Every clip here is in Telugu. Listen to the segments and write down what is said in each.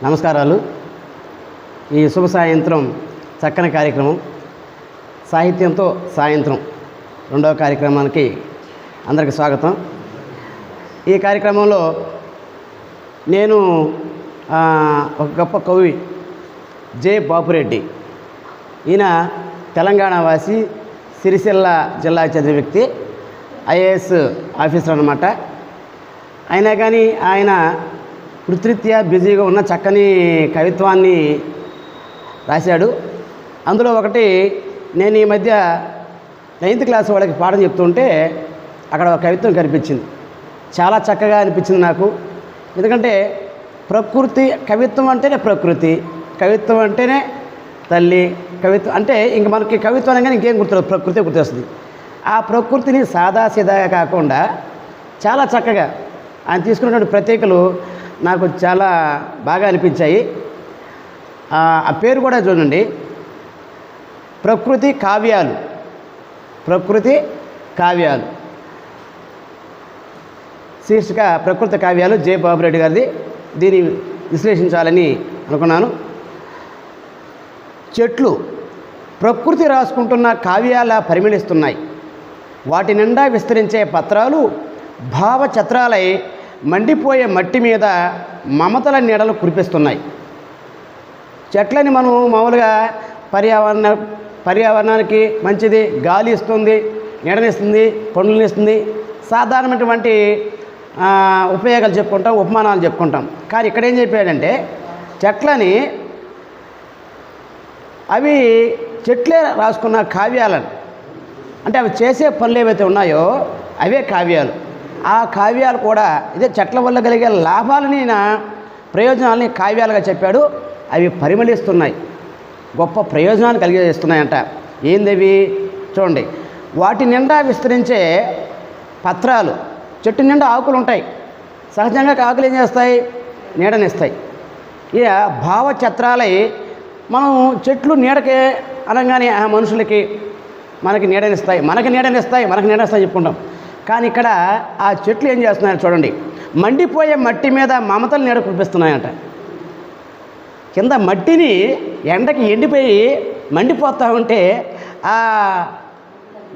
నమస్కారాలు. ఈ శుభ సాయంత్రం చక్కని కార్యక్రమం సాహిత్యంతో సాయంత్రం రెండవ కార్యక్రమానికి అందరికీ స్వాగతం. ఈ కార్యక్రమంలో నేను ఒక గొప్ప కవి జె బాపురెడ్డి, ఈయన తెలంగాణ వాసి, సిరిసిల్ల జిల్లాకు చెందిన వ్యక్తి, ఐఏఎస్ ఆఫీసర్ అన్నమాట. అయినా కానీ ఆయన వృత్తిరీత్యా బిజీగా ఉన్న చక్కని కవిత్వాన్ని రాశాడు. అందులో ఒకటి నేను ఈ మధ్య 9th క్లాస్ వాళ్ళకి పాఠం చెప్తుంటే అక్కడ ఒక కవిత్వం కనిపించింది. చాలా చక్కగా అనిపించింది నాకు. ఎందుకంటే ప్రకృతి, కవిత్వం అంటేనే ప్రకృతి, కవిత్వం అంటేనే తల్లి, కవిత్వం అంటే ఇంక మనకి కవిత్వం అనగానే ఇంకేం గుర్తురాదు, ప్రకృతి గుర్తొస్తుంది. ఆ ప్రకృతిని సాదాసీదాగా కాకుండా చాలా చక్కగా ఆయన తీసుకున్నటువంటి ప్రత్యేకలు నాకు చాలా బాగా అనిపించాయి. ఆ పేరు కూడా చూడండి, ప్రకృతి కావ్యాలు. ప్రకృతి కావ్యాలు శీర్షిక ప్రకృతి కావ్యాలు, జె బాపురెడ్డి గారిది. దీన్ని విశ్లేషించాలని అనుకున్నాను. చెట్లు ప్రకృతి రాసుకుంటున్న కావ్యాల పరిమళిస్తున్నాయి. వాటి నిండా విస్తరించే పత్రాలు భావచత్రాలై మండిపోయే మట్టి మీద మమతల నీడలు కురిపిస్తున్నాయి. చెట్లని మనం మామూలుగా పర్యావరణానికి మంచిది, గాలి ఇస్తుంది, నీడనిస్తుంది, పండ్లను ఇస్తుంది, సాధారణమైనటువంటి ఉపయోగాలు చెప్పుకుంటాం, ఉపమానాలు చెప్పుకుంటాం. కానీ ఇక్కడ ఏం చెప్పాడంటే చెట్లని అవి చెట్లే రాసుకున్న కావ్యాలను, అంటే అవి చేసే పనులు ఏవైతే ఉన్నాయో అవే కావ్యాలు. ఆ కావ్యాలు కూడా ఇదే చెట్ల వల్ల కలిగే లాభాలని, ప్రయోజనాలని కావ్యాలుగా చెప్పాడు. అవి పరిమళిస్తున్నాయి, గొప్ప ప్రయోజనాలు కలిగజేస్తున్నాయంట. ఏందవి చూడండి. వాటి నిండా విస్తరించే పత్రాలు, చెట్టు నిండా ఆకులు ఉంటాయి. సహజంగా ఆకులు ఏం చేస్తాయి? నీడనిస్తాయి. ఇక భావచత్రాలై మనం చెట్లు నీడకే అనగానే ఆ మనుషులకి మనకి నీడనిస్తాయి, మనకి నీడనిస్తాయి చెప్పుకుంటాం. కానీ ఇక్కడ ఆ చెట్లు ఏం చేస్తున్నాయో చూడండి. మండిపోయే మట్టి మీద మమతలు నీడ కురిపిస్తున్నాయంట. కింద మట్టిని ఎండకి ఎండిపోయి మండిపోతూ ఉంటే ఆ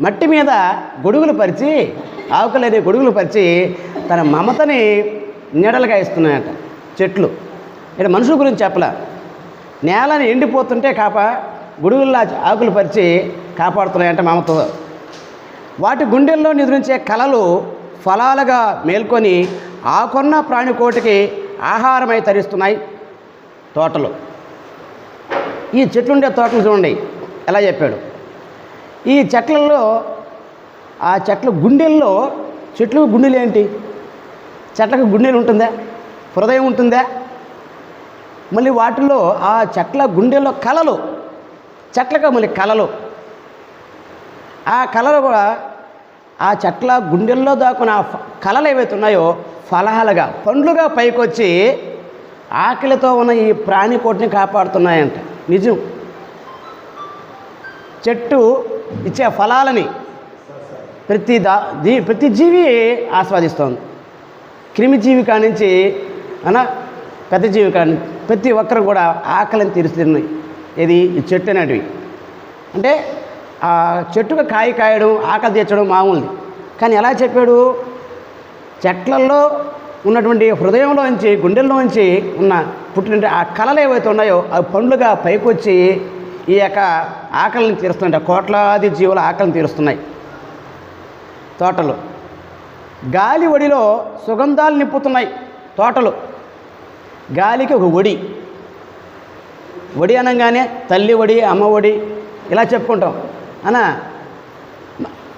మట్టి మీద గొడుగులు పరిచి, ఆకులనే గొడుగులు పరిచి తన మమతని నీడలుగా ఇస్తున్నాయట చెట్లు. ఇక్కడ మనుషుల గురించి చెప్పలే. నేలని ఎండిపోతుంటే గొడుగుల్లా ఆకులు పరిచి కాపాడుతున్నాయంట మమతో. వాటి గుండెల్లో నిద్రించే కలలు ఫలాలుగా మేల్కొని ఆకొన్న ప్రాణికోటికి ఆహారమై తరిస్తున్నాయి తోటలు. ఈ చెట్లుండే తోటలు చూడండి ఎలా చెప్పాడు. ఈ చెట్లలో, ఆ చెట్ల గుండెల్లో, చెట్లు గుండెలు ఏంటి? చెట్లకు గుండెలు ఉంటుందా? హృదయం ఉంటుందా? మళ్ళీ వాటిల్లో ఆ చెట్ల గుండెల్లో కలలు, చెట్లకు మళ్ళీ కలలు. ఆ కళలు కూడా ఆ చెట్ల గుండెల్లో దాక్కున్న కళలు ఏవైతే ఉన్నాయో ఫలాలుగా, పండ్లుగా పైకొచ్చి ఆకలితో ఉన్న ఈ ప్రాణికోటిని కాపాడుతున్నాయంట. నిజం. చెట్టు ఇచ్చే ఫలాలని ప్రతి జీవి ఆస్వాదిస్తోంది. క్రిమిజీవి కానించి పెద్ద జీవి కానీ ప్రతి ఒక్కరు కూడా ఆకలిని తీరుస్తున్నాయి. ఇది ఈ చెట్టు అనేటివి. అంటే ఆ చెట్టుకు కాయ కాయడం, ఆకలి తీర్చడం మామూలుది. కానీ ఎలా చెప్పాడు? చెట్లల్లో ఉన్నటువంటి హృదయంలోంచి, గుండెల్లోంచి ఉన్న పుట్టిన ఆ కళలు ఏవైతే ఉన్నాయో అవి పండ్లుగా పైకొచ్చి ఈ యొక్క ఆకలిని తీరుస్తున్నాయి. కోట్లాది జీవుల ఆకలిని తీరుస్తున్నాయి తోటలు. గాలి ఒడిలో సుగంధాలు నింపుతున్నాయి తోటలు. గాలికి ఒక ఒడి. ఒడి అనగానే తల్లి ఒడి, అమ్మ ఒడి ఇలా చెప్పుకుంటాం అనా.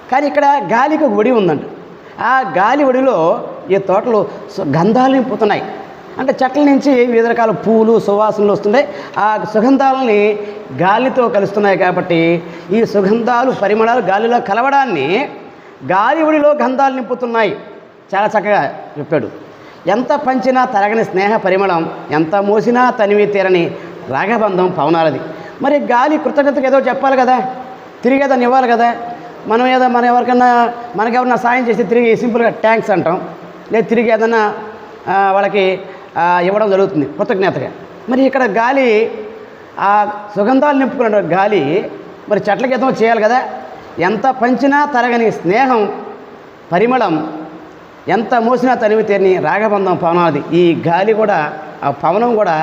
కానీ ఇక్కడ గాలికి ఒక ఒడి ఉందంట. ఆ గాలి ఒడిలో ఈ తోటలు గంధాలు నింపుతున్నాయి. అంటే చెట్ల నుంచి వివిధ రకాల పూలు, సువాసనలు వస్తున్నాయి. ఆ సుగంధాలని గాలితో కలుస్తున్నాయి. కాబట్టి ఈ సుగంధాలు, పరిమళాలు గాలిలో కలవడాన్ని గాలి ఒడిలో గంధాలు నింపుతున్నాయి. చాలా చక్కగా చెప్పాడు. ఎంత పంచినా తరగని స్నేహ పరిమళం, ఎంత మోసినా తనివి తీరని రాగబంధం పవనాలది. మరి గాలి కృతజ్ఞతకు ఏదో చెప్పాలి కదా, తిరిగి దాన్ని ఇవ్వాలి కదా. మనం మనకెవరన్నా సాయం చేసి తిరిగి సింపుల్గా థ్యాంక్స్ అంటాం, లేదా తిరిగి ఏదన్నా వాళ్ళకి ఇవ్వడం జరుగుతుంది కృతజ్ఞతగా. మరి ఇక్కడ గాలి ఆ సుగంధాలు నింపుకున్న గాలి మరి చెట్లకి హితం చేయాలి కదా. ఎంత పంచినా తరగని స్నేహం పరిమళం, ఎంత మోసినా తనివి తీరని రాగబంధం పవనాది. ఈ గాలి కూడా ఆ పవనం కూడా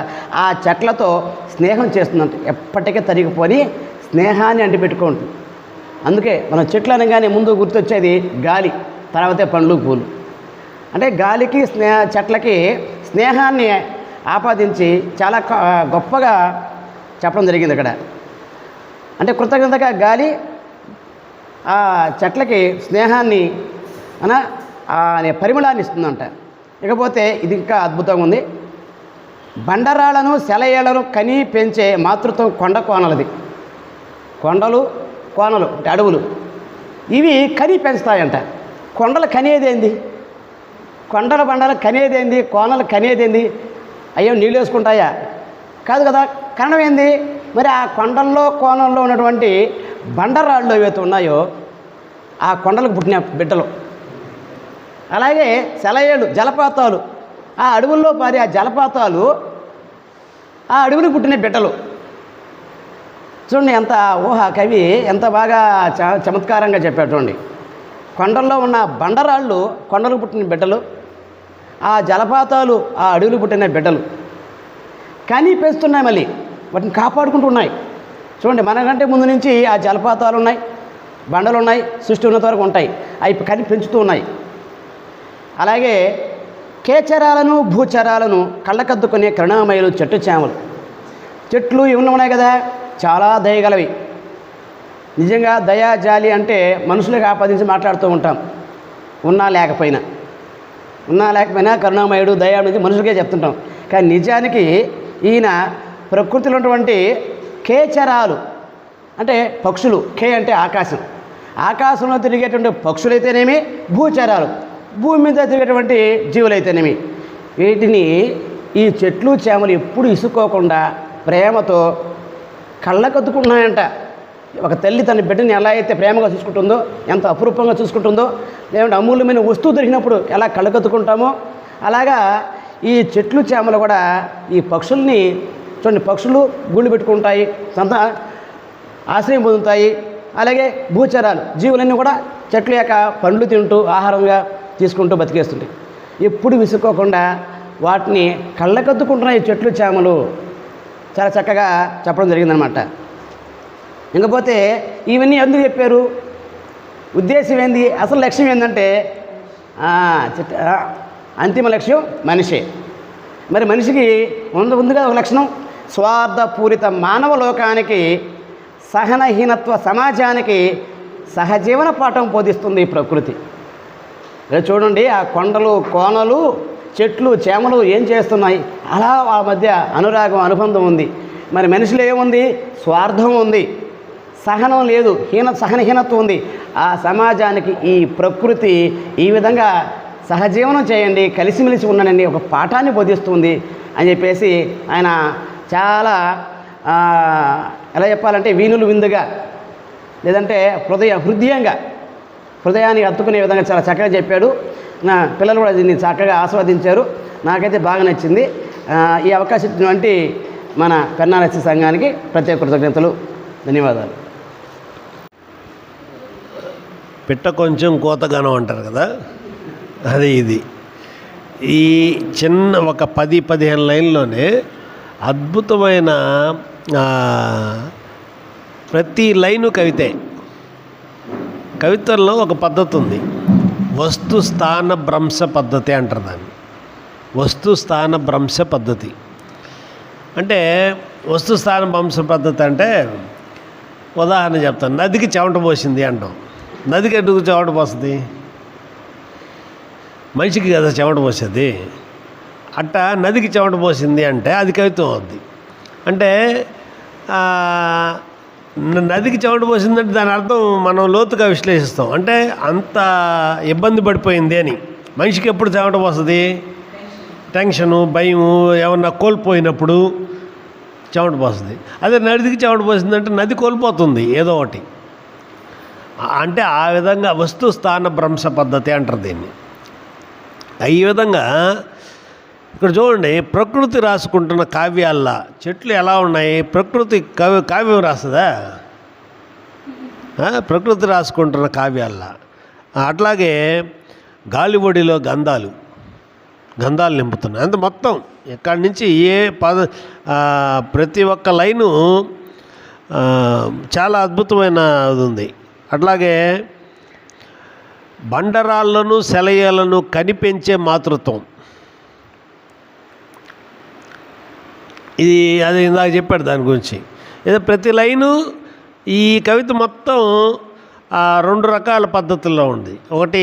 ఆ చెట్లతో స్నేహం చేస్తుందంట. ఎప్పటికీ తరిగిపోని స్నేహాన్ని అంటిపెట్టుకుంటుంది. అందుకే మనం చెట్లు అనగానే ముందు గుర్తొచ్చేది గాలి, తర్వాతే పండ్లు పూలు. అంటే గాలికి చెట్లకి స్నేహాన్ని ఆపాదించి చాలా గొప్పగా చెప్పడం జరిగింది ఇక్కడ. అంటే కృతజ్ఞతగా గాలి ఆ చెట్లకి స్నేహాన్ని అనే పరిమళాన్ని ఇస్తుందంట. ఇకపోతే ఇది ఇంకా అద్భుతంగా ఉంది. బండరాళ్లను సెలయేళ్లను కని పెంచే మాతృత్వం కొండ కోనలది. కొండలు కోనలు అంటే అడవులు ఇవి కని పెంచుతాయంట. కొండలు కనేదేంది? కొండల బండలు కనేదేంది? కోనలు కనేదేంది? అయ్యో నీళ్ళు వేసుకుంటాయా? కాదు కదా. కారణం ఏంది? మరి ఆ కొండల్లో కోనల్లో ఉన్నటువంటి బండరాళ్ళు ఏవైతే ఉన్నాయో ఆ కొండలకు పుట్టిన బిడ్డలు. అలాగే సెలయేళ్ళు జలపాతాలు, ఆ అడవుల్లో పారి ఆ జలపాతాలు ఆ అడవులకు పుట్టిన బిడ్డలు. చూడండి ఎంత ఊహ, కవి ఎంత బాగా చమత్కారంగా చెప్పాడు. చూడండి, కొండల్లో ఉన్న బండరాళ్ళు కొండలకు పుట్టిన బిడ్డలు, ఆ జలపాతాలు ఆ అడవులు పుట్టిన బిడ్డలు. కానీ పెంచుతున్నాయి, మళ్ళీ వాటిని కాపాడుకుంటూ ఉన్నాయి. చూడండి, మనకంటే ముందు నుంచి ఆ జలపాతాలు ఉన్నాయి, బండలు ఉన్నాయి, సృష్టి ఉన్నంత వరకు ఉంటాయి. అవి కానీ పెంచుతూ ఉన్నాయి. అలాగే కేచరాలను భూచరాలను కళ్ళకద్దుకునే కరుణామయులు చెట్టు చేమలు. చెట్లు ఇవన్నీ ఉన్నాయి కదా, చాలా దయగలవి. నిజంగా దయా జాలి అంటే మనుషులకు ఆపాదించి మాట్లాడుతూ ఉంటాం. ఉన్నా లేకపోయినా కరుణామయుడు దయా అనేది మనుషులకే చెప్తుంటాం. కానీ నిజానికి ఈయన ప్రకృతిలో ఉన్నటువంటి కేచరాలు అంటే పక్షులు. కే అంటే ఆకాశం, ఆకాశంలో తిరిగేటువంటి పక్షులైతేనేమి, భూచరాలు భూమి మీద తిరిగేటువంటి జీవులైతేనేమి, వీటిని ఈ చెట్లు చేమలు ఎప్పుడు ఇసుకోకుండా ప్రేమతో కళ్ళకద్దుకుంటున్నాయంట. ఒక తల్లి తన బిడ్డని ఎలా అయితే ప్రేమగా చూసుకుంటుందో, ఎంత అపురూపంగా చూసుకుంటుందో, లేదంటే అమూల్యమైన వస్తువు దొరికినప్పుడు ఎలా కళ్ళకద్దుకుంటామో, అలాగా ఈ చెట్లు చేమలు కూడా ఈ పక్షుల్ని చూడండి. పక్షులు గూళ్ళు పెట్టుకుంటాయి, ఆశ్రయం పొందుతాయి. అలాగే భూచరాలు జీవులన్నీ కూడా చెట్ల యొక్క పండ్లు తింటూ ఆహారంగా తీసుకుంటూ బతికేస్తుంటాయి. ఎప్పుడు విసుక్కోకుండా వాటిని కళ్ళకద్దుకుంటున్నాయి చెట్లు చేమలు. చాలా చక్కగా చెప్పడం జరిగిందనమాట. ఇంకపోతే ఇవన్నీ ఎందుకు చెప్పారు? ఉద్దేశం ఏంది? అసలు లక్ష్యం ఏంటంటే అంతిమ లక్ష్యం మనిషే. మరి మనిషికి ఉందిగా ఒక లక్షణం, స్వార్థపూరిత మానవ లోకానికి, సహనహీనత్వ సమాజానికి సహజీవన పాఠం బోధిస్తుంది ఈ ప్రకృతి. చూడండి, ఆ కొండలు కోనలు చెట్లు చేమలు ఏం చేస్తున్నాయి? అలా వాళ్ళ మధ్య అనురాగం అనుబంధం ఉంది. మరి మనిషిలో ఏముంది? స్వార్థం ఉంది, సహనం లేదు, సహనహీనత్వం ఉంది. ఆ సమాజానికి ఈ ప్రకృతి ఈ విధంగా సహజీవనం చేయండి, కలిసిమెలిసి ఉండనండి ఒక పాఠాన్ని బోధిస్తుంది అని చెప్పేసి ఆయన చాలా ఎలా చెప్పాలంటే వీణులు విందుగా, లేదంటే హృదయాన్ని హత్తుకునే విధంగా చాలా చక్కగా చెప్పాడు. నా పిల్లలు కూడా దీన్ని చక్కగా ఆస్వాదించారు. నాకైతే బాగా నచ్చింది. ఈ అవకాశం ఇచ్చినటువంటి మన పెన్నా ఎస్సీ సంఘానికి ప్రత్యేక కృతజ్ఞతలు, ధన్యవాదాలు. పిట్ట కొంచెం కోతగానం అంటారు కదా, అదే ఇది. ఈ చిన్న ఒక 10-15 లైన్లోనే అద్భుతమైన ప్రతి లైను కవితే. కవితల్లో ఒక పద్ధతి ఉంది, వస్తు స్థాన భ్రంశ పద్ధతి అంటారు దాన్ని. వస్తు స్థాన భ్రంశ పద్ధతి అంటే, వస్తు స్థాన భ్రంశ పద్ధతి అంటే ఉదాహరణ చెప్తాను. నదికి చెమట పోసింది అంటాం. నదికి ఎందుకు చెమట పోస్తుంది? మనిషికి కదా చెమట పోసేది. అట్ట నదికి చెమట పోసింది అంటే అది కవిత్వం అవుద్ది. అంటే నదికి చెమట పోసిందంటే దాని అర్థం మనం లోతుగా విశ్లేషిస్తాం. అంటే అంత ఇబ్బంది పడిపోయింది అని. మనిషికి ఎప్పుడు చెమట పోస్తుంది? టెన్షను, భయము, ఏమన్నా కోల్పోయినప్పుడు చెమట పోస్తుంది. అదే నదికి చెమట పోసిందంటే నది కోల్పోతుంది ఏదో ఒకటి. అంటే ఆ విధంగా వస్తు స్థాన భ్రంశ పద్ధతి అంటారు దీన్ని. ఈ విధంగా ఇక్కడ చూడండి, ప్రకృతి రాసుకుంటున్న కావ్యాల్లా చెట్లు ఎలా ఉన్నాయి? ప్రకృతి కావ్యం రాస్తుందా? ప్రకృతి రాసుకుంటున్న కావ్యాల్లా. అట్లాగే గాలివడిలో గంధాలు నింపుతున్నాయి. అంత మొత్తం ఎక్కడి నుంచి ఏ ప్రతి ఒక్క లైను చాలా అద్భుతమైనది ఉంది. అట్లాగే బండరాళ్ళను సెలయేలను కనిపెంచే మాతృత్వం, ఇది అది ఇందాక చెప్పాడు దాని గురించి. ఏదో ప్రతి లైను ఈ కవిత మొత్తం 2 రకాల పద్ధతుల్లో ఉంది. ఒకటి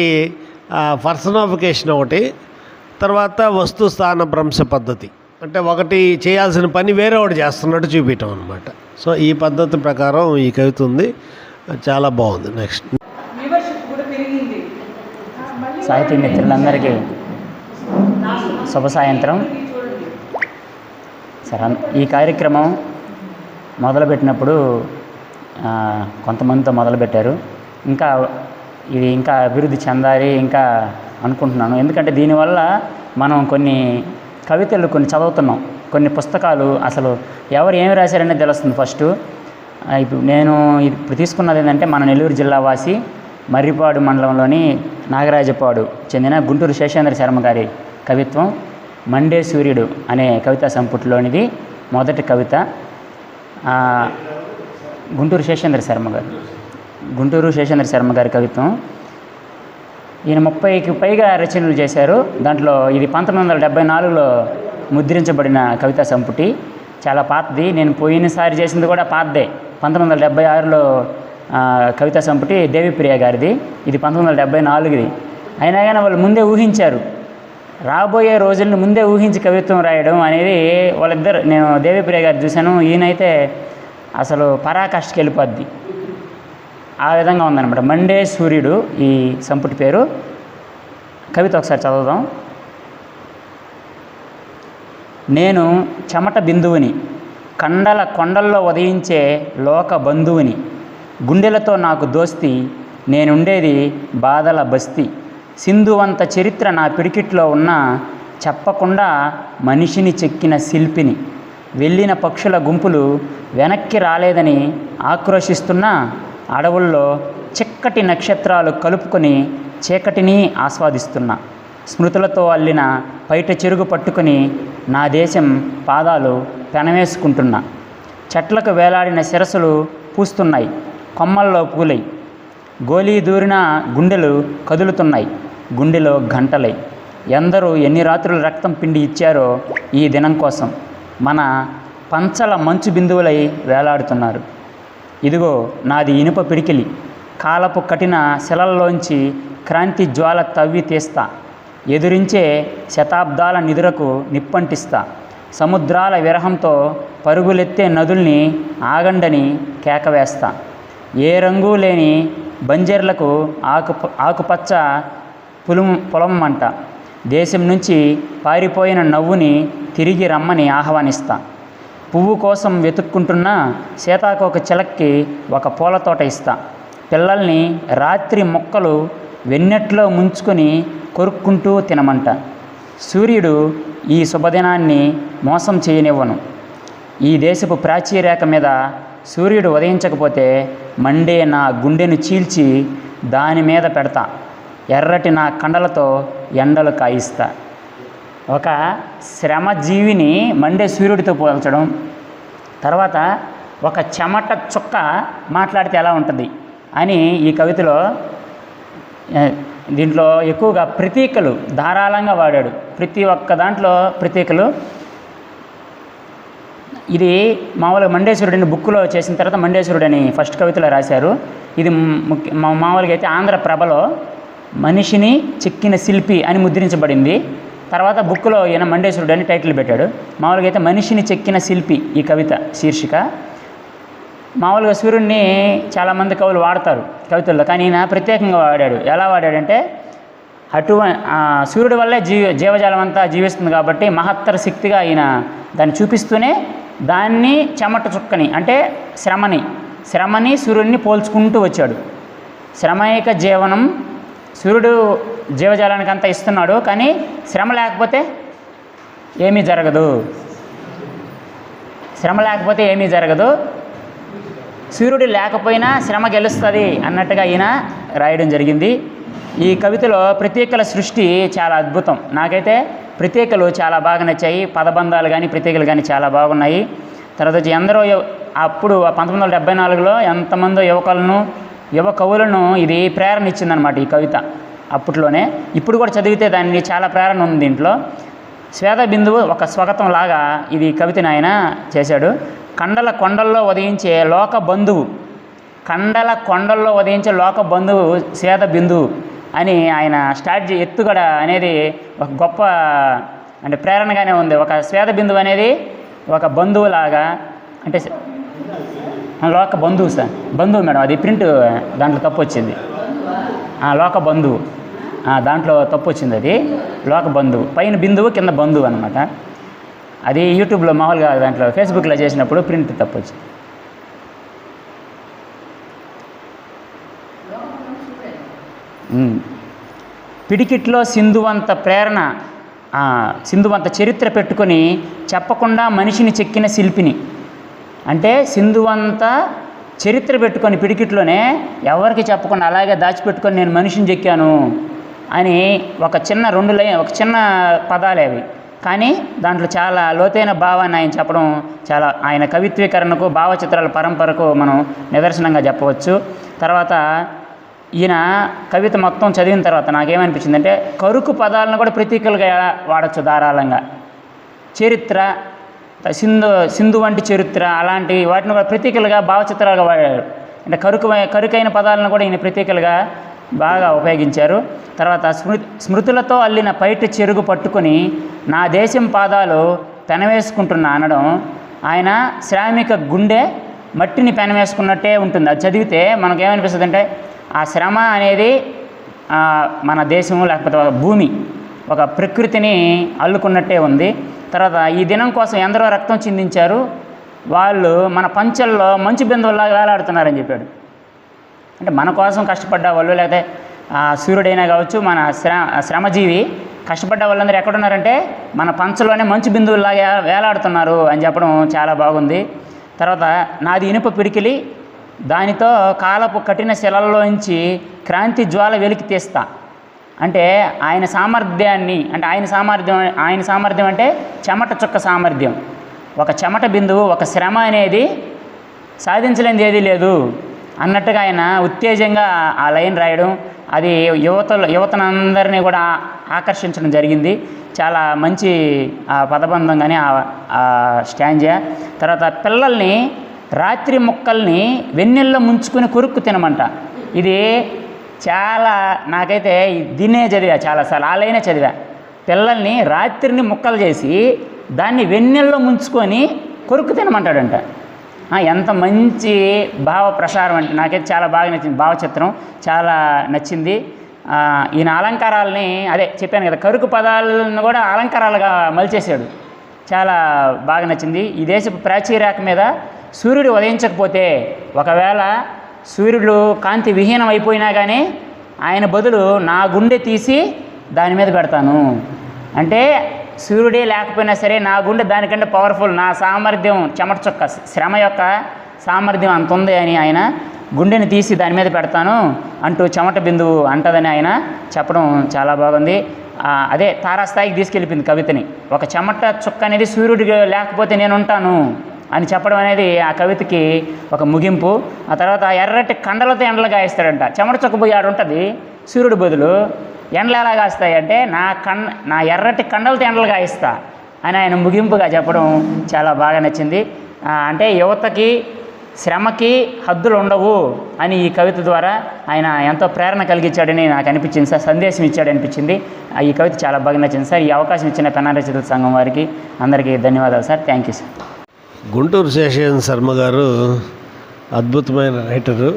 పర్సనాఫికేషన్, ఒకటి తర్వాత వస్తు స్థాన భ్రంశ పద్ధతి. అంటే ఒకటి చేయాల్సిన పని వేరే ఒకటి చేస్తున్నట్టు చూపించడం అనమాట. సో ఈ పద్ధతి ప్రకారం ఈ కవిత ఉంది, చాలా బాగుంది. నెక్స్ట్ సాహితీ మిత్రులందరికీ శుభ సాయంత్రం. సరే, ఈ కార్యక్రమం మొదలుపెట్టినప్పుడు కొంతమందితో మొదలుపెట్టారు. ఇది ఇంకా అభివృద్ధి చెందాలి ఇంకా అనుకుంటున్నాను. ఎందుకంటే దీనివల్ల మనం కొన్ని కవితలు కొన్ని చదువుతున్నాం, కొన్ని పుస్తకాలు అసలు ఎవరు ఏమి రాశారనేది తెలుస్తుంది ఫస్ట్. ఇప్పుడు తీసుకున్నది ఏంటంటే మన నెల్లూరు జిల్లా వాసి మర్రిపాడు మండలంలోని నాగరాజపాడు చెందిన గుంటూరు శేషేంద్ర శర్మ గారి కవిత్వం మండే సూర్యుడు అనే కవితా సంపుటిలోనిది మొదటి కవిత. గుంటూరు శేషేంద్ర శర్మ గారి కవిత్వం. ఈయన 30కి పైగా రచనలు చేశారు. దాంట్లో ఇది 1974లో ముద్రించబడిన కవితా సంపుటి, చాలా పాతది. నేను పోయినసారి చేసింది కూడా పాతదే, 1976లో కవితా సంపుటి దేవిప్రియ గారిది. ఇది 1974ది. అయినా కానీ వాళ్ళు ముందే ఊహించారు, రాబోయే రోజులను ముందే ఊహించి కవిత్వం రాయడం అనేది వాళ్ళిద్దరు. నేను దేవిప్రియ గారు చూశాను, ఈయనైతే అసలు పరాకాష్ఠకి వెళ్ళిపోద్ది. ఆ విధంగా ఉందన్నమాట. మండే సూర్యుడు ఈ సంపుటి పేరు. కవిత ఒకసారి చదువుదాం. నేను చెమట బిందువుని, కొండల్లో ఉదయించే లోక బంధువుని, గుండెలతో నాకు దోస్తి, నేనుండేది బాధల బస్తీ, సింధువంత చరిత్ర నా పిడికిట్లో ఉన్న, చెప్పకుండా మనిషిని చెక్కిన శిల్పిని, వెళ్ళిన పక్షుల గుంపులు వెనక్కి రాలేదని ఆక్రోశిస్తున్న, అడవుల్లో చిక్కటి నక్షత్రాలు కలుపుకొని చీకటిని ఆస్వాదిస్తున్నా, స్మృతులతో అల్లిన పైట చెరుగు పట్టుకుని నా దేశం పాదాలు పెనవేసుకుంటున్నా, చెట్లకు వేలాడిన శిరస్సులు పూస్తున్నాయి, కొమ్మల్లో పూలై, గోలీ దూరిన గుండెలు కదులుతున్నాయి, గుండెలో గంటలై, ఎందరూ ఎన్ని రాత్రులు రక్తం పిండి ఇచ్చారో ఈ దినం కోసం, మన పంచల మంచు బిందువులై వేలాడుతున్నారు. ఇదిగో నాది ఇనుప పిడికిలి, కాలపు కఠిన శిలల్లోంచి క్రాంతి జ్వాల తవ్వి తీస్తా, ఎదురించే శతాబ్దాల నిదురకు నిప్పంటిస్తా, సముద్రాల విరహంతో పరుగులెత్తే నదుల్ని ఆగండని కేకవేస్తా, ఏ రంగు లేని బంజర్లకు ఆకుపచ్చ పొలం మంట, దేశం నుంచి పారిపోయిన నవ్వుని తిరిగి రమ్మని ఆహ్వానిస్తా, పువ్వు కోసం వెతుక్కుంటున్న సీతాకోక చిలక్కి ఒక పూల తోట ఇస్తా, పిల్లల్ని రాత్రి మొక్కలు వెన్నెట్లో ముంచుకొని కొరుక్కుంటూ తినమంట, సూర్యుడు ఈ శుభదినాన్ని మోసం చేయనివ్వను, ఈ దేశపు ప్రాచీరేఖ మీద సూర్యుడు ఉదయించకపోతే మండే నా గుండెను చీల్చి దాని మీద పెడతా, ఎర్రటి నా కండలతో ఎండలు కాయిస్తా. ఒక శ్రమజీవిని మండే సూర్యుడితో పోల్చడం, తర్వాత ఒక చెమట చుక్క మాట్లాడితే ఎలా ఉంటుంది అని ఈ కవితలో, దీంట్లో ఎక్కువగా ప్రతీకలు ధారాళంగా వాడాడు. ప్రతి ఒక్క దాంట్లో ప్రతీకలు. ఇది మామూలుగా మండేశ్వరుడిని బుక్లో చేసిన తర్వాత మండేశ్వరుడని ఫస్ట్ కవితలో రాశారు. ఇది మామూలుగా అయితే ఆంధ్రప్రభలో మనిషిని చెక్కిన శిల్పి అని ముద్రించబడింది. తర్వాత బుక్లో ఈయన మండేశ్వరుడు అని టైటిల్ పెట్టాడు. మామూలుగా అయితే మనిషిని చెక్కిన శిల్పి ఈ కవిత శీర్షిక. మామూలుగా సూర్యుడిని చాలామంది కవులు వాడతారు కవితల్లో, కానీ ఈయన ప్రత్యేకంగా వాడాడు. ఎలా వాడాడంటే, సూర్యుడి వల్లే జీవజాలం అంతా జీవిస్తుంది కాబట్టి మహత్తర శక్తిగా ఈయన దాన్ని చూపిస్తూనే దాన్ని చెమట చుక్కని అంటే శ్రమని సూర్యుడిని పోల్చుకుంటూ వచ్చాడు. శ్రమైక జీవనం, సూర్యుడు జీవజాలానికి అంతా ఇస్తున్నాడు, కానీ శ్రమ లేకపోతే ఏమీ జరగదు, శ్రమ లేకపోతే ఏమీ జరగదు, సూర్యుడు లేకపోయినా శ్రమ గెలుస్తుంది అన్నట్టుగా ఈయన రాయడం జరిగింది. ఈ కవితలో ప్రతీకల సృష్టి చాలా అద్భుతం. నాకైతే ప్రతీకలు చాలా బాగా నచ్చాయి. పదబంధాలు కానీ ప్రతీకలు కానీ చాలా బాగున్నాయి. తర్వాత వచ్చి ఎందరో అప్పుడు 1974లో ఎంతమందో యువ కవులను ఇది ప్రేరణ ఇచ్చిందనమాట ఈ కవిత అప్పట్లోనే. ఇప్పుడు కూడా చదివితే దాన్ని చాలా ప్రేరణ ఉంది దీంట్లో. శ్వేత బిందువు ఒక స్వాగతం లాగా ఇది కవితని ఆయన చేశాడు. కండల కొండల్లో ఉదయించే లోక బంధువు, కండల కొండల్లో ఉదయించే లోక బంధువు శ్వేత బిందువు అని ఆయన స్టార్ట్ ఎత్తుగడ అనేది ఒక గొప్ప అంటే ప్రేరణగానే ఉంది. ఒక శ్వేత బిందువు అనేది ఒక బంధువులాగా, అంటే లోక బంధువు సార్, బంధువు మేడం, అది ప్రింట్ దాంట్లో తప్పు వచ్చింది. లోక బంధువు దాంట్లో తప్పు వచ్చింది, అది లోక బంధువు, పైన బిందువు కింద బంధువు అనమాట. అది యూట్యూబ్లో మామూలుగా దాంట్లో ఫేస్బుక్లో చేసినప్పుడు ప్రింట్ తప్పు వచ్చింది. పిడికిట్లో సింధువంత ప్రేరణ, సింధువంత చరిత్ర పెట్టుకొని చెప్పకుండా మనిషిని చెక్కిన శిల్పిని. అంటే సింధువంత చరిత్ర పెట్టుకొని పిడికిట్లోనే ఎవరికి చెప్పకుండా అలాగే దాచిపెట్టుకొని నేను మనిషిని చెక్కాను అని ఒక చిన్న ఒక చిన్న పదాలే అవి, కానీ దాంట్లో చాలా లోతైన భావాన్ని ఆయన చెప్పడం చాలా ఆయన కవిత్వీకరణకు భావచిత్రాల పరంపరకు మనం నిదర్శనంగా చెప్పవచ్చు. తర్వాత ఈయన కవిత మొత్తం చదివిన తర్వాత నాకేమనిపించిందంటే కరుకు పదాలను కూడా ప్రతీకలుగా వాడచ్చు ధారాళంగా. చరిత్ర, సింధు వంటి చరిత్ర అలాంటి వాటిని కూడా ప్రతీకలుగా భావచిత్రాలుగా వాడారు. అంటే కరుకైన పదాలను కూడా ఈయన ప్రతీకలుగా బాగా ఉపయోగించారు. తర్వాత స్మృతులతో అల్లిన పైట చెరుగు పట్టుకొని నా దేశం పాదాలు పెనవేసుకుంటున్నా అనడం, ఆయన శ్రామిక గుండె మట్టిని పెనవేసుకున్నట్టే ఉంటుంది. అది చదివితే మనకేమనిపిస్తుంది అంటే ఆ శ్రమ అనేది మన దేశము లేకపోతే భూమి ఒక ప్రకృతిని అల్లుకున్నట్టే ఉంది. తర్వాత ఈ దినం కోసం ఎందరో రక్తం చిందించారు, వాళ్ళు మన పంచల్లో మంచు బిందువుల్లాగా వేలాడుతున్నారని చెప్పాడు. అంటే మన కోసం కష్టపడ్డ వాళ్ళు, లేకపోతే సూర్యుడైనా కావచ్చు, మన శ్రమజీవి కష్టపడ్డ వాళ్ళందరూ ఎక్కడున్నారంటే మన పంచలోనే మంచు బిందువుల్లాగా వేలాడుతున్నారు అని చెప్పడం చాలా బాగుంది. తర్వాత నాది ఇనుప పిడికిలి, దానితో కాలపు కఠిన శిలల్లోంచి క్రాంతి జ్వాల వెలికి తీస్తా. అంటే ఆయన సామర్థ్యాన్ని, అంటే ఆయన సామర్థ్యం అంటే చెమట చుక్క సామర్థ్యం. ఒక చెమట బిందువు, ఒక శ్రమ అనేది సాధించలేనిది ఏదీ లేదు అన్నట్టుగా ఆయన ఉత్తేజంగా ఆ లైన్ రాయడం, అది యువతనందరినీ కూడా ఆకర్షించడం జరిగింది. చాలా మంచి ఆ పదబంధం కానీ ఆ స్టాంజా. తర్వాత పిల్లల్ని రాత్రి ముక్కల్ని వెన్నెల్లో ముంచుకొని కొరుక్కు తినమంట. ఇది చాలా నాకైతే దీన్నే చదివా చాలాసార్లు, ఆ లైనే చదివా. పిల్లల్ని రాత్రిని ముక్కలు చేసి దాన్ని వెన్నెల్లో ముంచుకొని కొరుక్కు తినమంటాడంట. ఎంత మంచి భావ ప్రసారం అంటే నాకైతే చాలా బాగా నచ్చింది. భావచిత్రం చాలా నచ్చింది. ఈయన అలంకారాలని అదే చెప్పాను కదా, కరుకు పదాలను కూడా అలంకారాలుగా మలిచేశాడు. చాలా బాగా నచ్చింది. ఈ దేశపు ప్రాచీరేఖ మీద సూర్యుడు ఉదయించకపోతే, ఒకవేళ సూర్యుడు కాంతి విహీనం అయిపోయినా కానీ ఆయన బదులు నా గుండె తీసి దాని మీద పెడతాను. అంటే సూర్యుడే లేకపోయినా సరే నా గుండె దానికంటే పవర్ఫుల్, నా సామర్థ్యం చెమట చుక్క శ్రమ యొక్క సామర్థ్యం అంత ఉంది అని ఆయన గుండెని తీసి దాని మీద పెడతాను అంటూ చెమట బిందువు అంటదని ఆయన చెప్పడం చాలా బాగుంది. అదే తారాస్థాయికి తీసుకెళ్ళిపోయింది కవితని. ఒక చెమట చుక్క అనేది సూర్యుడు లేకపోతే నేను ఉంటాను అని చెప్పడం అనేది ఆ కవితకి ఒక ముగింపు. ఆ తర్వాత ఎర్రటి కండలతో ఎండలు గాయిస్తాడంట. చెమట చుక్క పోయి ఆడు ఉంటుంది, సూర్యుడు బదులు ఎండలు ఎలా కాస్తాయి అంటే నా ఎర్రటి కండలతో ఎండలు కాయిస్తా అని ఆయన ముగింపుగా చెప్పడం చాలా బాగా నచ్చింది. అంటే యువతకి శ్రమకి హద్దులు ఉండవు అని ఈ కవిత ద్వారా ఆయన ఎంతో ప్రేరణ కలిగించాడని నాకు అనిపించింది సార్, సందేశం ఇచ్చాడనిపించింది. ఈ కవిత చాలా బాగా నచ్చింది సార్. ఈ అవకాశం ఇచ్చిన పెన్నా రచయితల సంఘం వారికి అందరికీ ధన్యవాదాలు sir. Thank you sir. Guntur Seshayya Sharma గారు అద్భుతమైన రైటరు.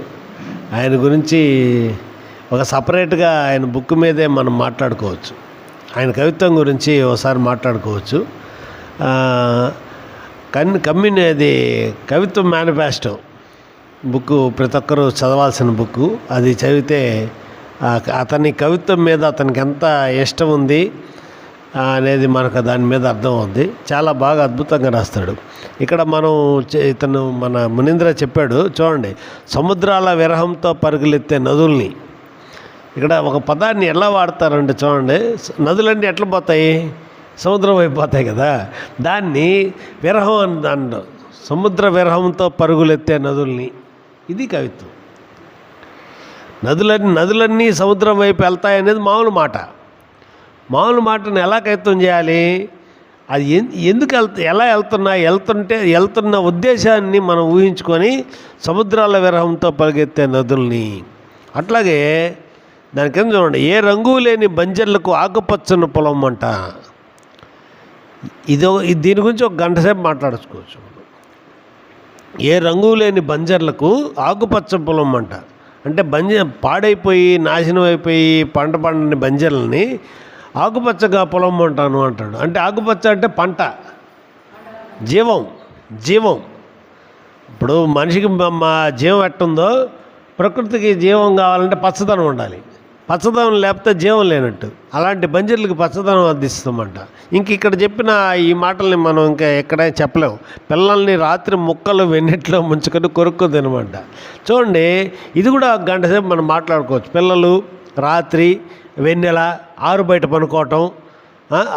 ఆయన గురించి ఒక సపరేట్గా ఆయన బుక్ మీదే మనం మాట్లాడుకోవచ్చు. ఆయన కవిత్వం గురించి ఒకసారి మాట్లాడుకోవచ్చు. అది కవిత్వం మేనిఫెస్టో బుక్ ప్రతి ఒక్కరూ చదవాల్సిన బుక్. అది చదివితే అతని కవిత్వం మీద అతనికి ఎంత ఇష్టం ఉంది, అనేది మనకు దాని మీద అర్థం అవుద్ది. చాలా బాగా అద్భుతంగా రాస్తాడు. ఇక్కడ మనం ఇతను మన మునీంద్ర చెప్పాడు చూడండి, సముద్రాల విరహంతో పరుగులెత్తే నదుల్ని. ఇక్కడ ఒక పదాన్ని ఎలా వాడతారంటే చూడండి, నదులన్నీ ఎట్లా పోతాయి, సముద్రం అయిపోతాయి కదా, దాన్ని విరహం అని దాన్ని సముద్ర విరహంతో పరుగులెత్తే నదుల్ని. ఇది కవిత్వం. నదులన్నీ సముద్రం వైపు వెళ్తాయి అనేది మామూలు మాట. మామూలు మాటను ఎలా కవిత్వం చేయాలి, అది ఎందుకు ఎలా వెళ్తున్న ఉద్దేశాన్ని మనం ఊహించుకొని సముద్రాల విరహంతో పరిగెత్తే నదుల్ని. అట్లాగే దాని కింద చూడండి, ఏ రంగు లేని బంజర్లకు ఆకుపచ్చని పొలం అంట. దీని గురించి ఒక గంట సేపు మాట్లాడుకోవచ్చు. ఏ రంగు లేని బంజర్లకు ఆకుపచ్చ పొలం అంట. అంటే పాడైపోయి నాశనం అయిపోయి పంట పండని బంజర్లని ఆకుపచ్చగా పొలం అంటాను అంటాడు. అంటే ఆకుపచ్చ అంటే పంట, జీవం. ఇప్పుడు మనిషికి జీవం ఎట్టుందో ప్రకృతికి జీవం కావాలంటే పచ్చదనం ఉండాలి. పచ్చదనం లేకపోతే జీవం లేనట్టు. అలాంటి బంజర్లకు పచ్చదనం అందిస్తామంట. ఇంక ఇక్కడ చెప్పిన ఈ మాటల్ని మనం ఇంకా ఎక్కడైనా చెప్పలేము. పిల్లల్ని రాత్రి ముక్కలు వెన్నెట్లో ముంచుకొని కొరుక్కు తినమంట. చూడండి, ఇది కూడా గంట సేపు మనం మాట్లాడుకోవచ్చు. పిల్లలు రాత్రి వెన్నెల ఆరు బయట పనుకోవటం,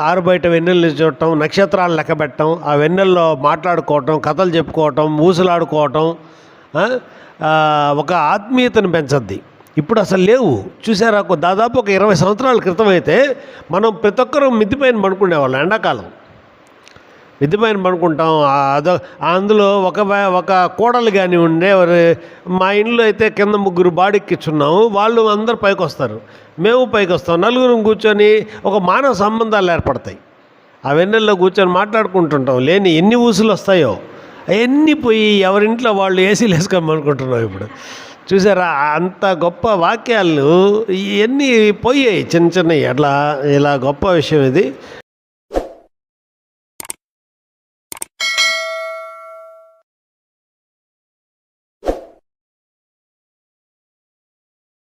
ఆరు బయట వెన్నెల్ని చూడటం, నక్షత్రాలు లెక్క పెట్టడం, ఆ వెన్నెల్లో మాట్లాడుకోవటం, కథలు చెప్పుకోవటం, ఊసులాడుకోవటం ఒక ఆత్మీయతను పెంచద్ది. ఇప్పుడు అసలు లేవు. చూసారా, దాదాపు ఒక 20 సంవత్సరాల క్రితం అయితే మనం ప్రతి ఒక్కరూ మిద్దిపైన పడుకునేవాళ్ళం. ఎండాకాలం మిద్దిపైన పడుకుంటాం. అందులో ఒక కోడలు కానీ ఉండేవారు. మా ఇంట్లో అయితే కింద 3 బాడెక్కించున్నాము. వాళ్ళు అందరు పైకి వస్తారు, మేము పైకి వస్తాం. నలుగురం కూర్చొని ఒక మానవ సంబంధాలు ఏర్పడతాయి. ఆ వెన్నెల్లో కూర్చొని మాట్లాడుకుంటుంటాం. లేని ఎన్ని ఊసులు వస్తాయో అవన్నీ పోయి ఎవరింట్లో వాళ్ళు ఏసీలు వేసుకోమని అనుకుంటున్నాం. ఇప్పుడు చూసారా, అంత గొప్ప వాక్యాలు ఇవన్నీ పోయాయి చిన్నవి. అట్లా ఇలా గొప్ప విషయం ఇది.